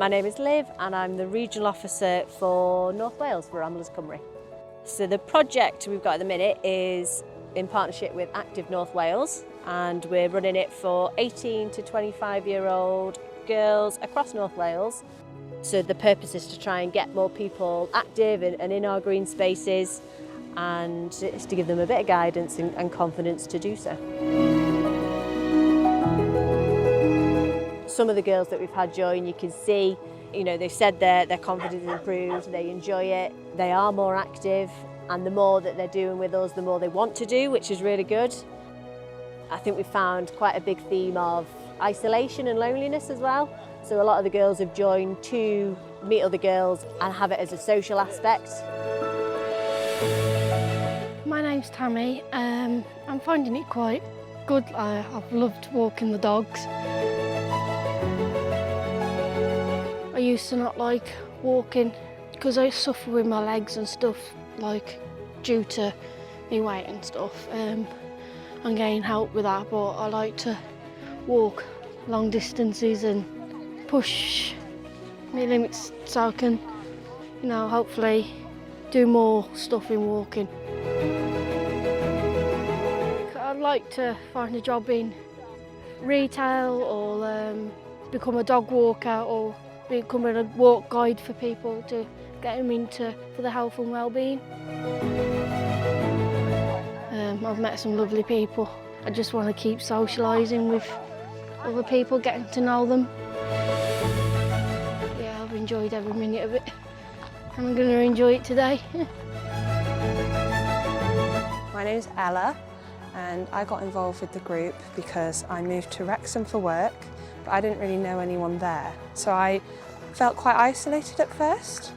My name is Liv and I'm the Regional Officer for North Wales for Ramblers Cymru. So the project we've got at the minute is in partnership with Active North Wales, and we're running it for 18 to 25-year-old girls across North Wales. So the purpose is to try and get more people active and in our green spaces, and it's to give them a bit of guidance and confidence to do so. Some of the girls that we've had join, you can see, they've said their confidence is improved, they enjoy it, they are more active, and the more that they're doing with us, the more they want to do, which is really good. I think we've found quite a big theme of isolation and loneliness as well. So a lot of the girls have joined to meet other girls and have it as a social aspect. My name's Tammy. I'm finding it quite good. I've loved walking the dogs. I used to not like walking because I suffer with my legs and stuff, like due to me weight and stuff. I'm getting help with that, but I like to walk long distances and push my limits so I can, hopefully do more stuff in walking. I'd like to find a job in retail or become a dog walker or becoming a walk guide for people to get them for the health and well-being. I've met some lovely people. I just want to keep socialising with other people, getting to know them. Yeah, I've enjoyed every minute of it, and I'm going to enjoy it today. My name's Ella, and I got involved with the group because I moved to Wrexham for work, but I didn't really know anyone there. So I felt quite isolated at first,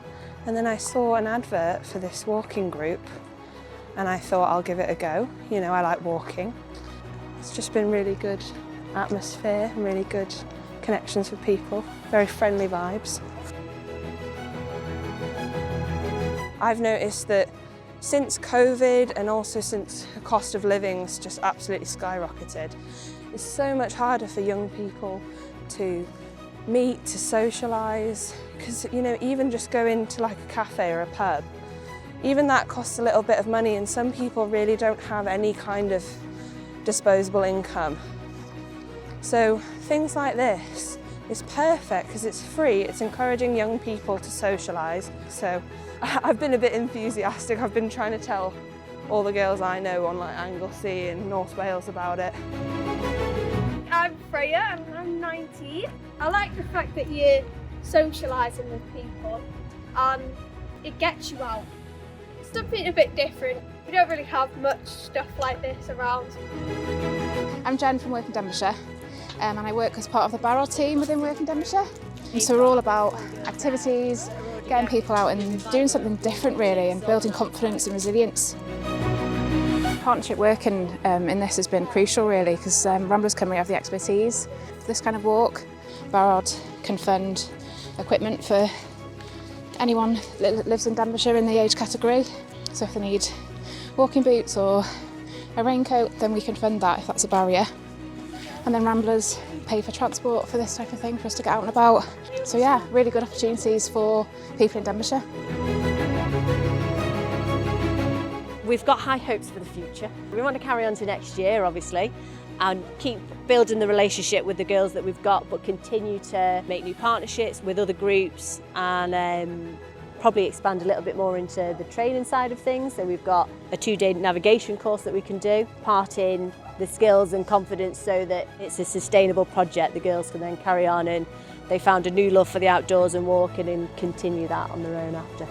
and then I saw an advert for this walking group, and I thought I'll give it a go. I like walking. It's just been really good atmosphere and really good connections with people, very friendly vibes. I've noticed that since COVID and also since the cost of living's just absolutely skyrocketed, it's so much harder for young people to meet, to socialise, because even just going to like a cafe or a pub, even that costs a little bit of money, and some people really don't have any kind of disposable income. So things like this is perfect because it's free, it's encouraging young people to socialise. So I've been a bit enthusiastic. I've been trying to tell all the girls I know on like Anglesey and North Wales about it. I'm Freya and I'm 19. I like the fact that you're socialising with people and it gets you out. Something a bit different. We don't really have much stuff like this around. I'm Jen from Work in Denbighshire, and I work as part of the barrel team within Work in Denbighshire. And so we're all about activities, getting people out and doing something different really, and building confidence and resilience. Partnership working in this has been crucial really, because Ramblers Cymru have the expertise for this kind of walk. Barrod can fund equipment for anyone that lives in Denbighshire in the age category. So if they need walking boots or a raincoat, then we can fund that if that's a barrier. And then Ramblers pay for transport for this type of thing for us to get out and about. So yeah, really good opportunities for people in Denbighshire. We've got high hopes for the future. We want to carry on to next year, obviously, and keep building the relationship with the girls that we've got, but continue to make new partnerships with other groups and probably expand a little bit more into the training side of things. So we've got a 2-day navigation course that we can do, part in the skills and confidence so that it's a sustainable project. The girls can then carry on and they found a new love for the outdoors and walking and continue that on their own after.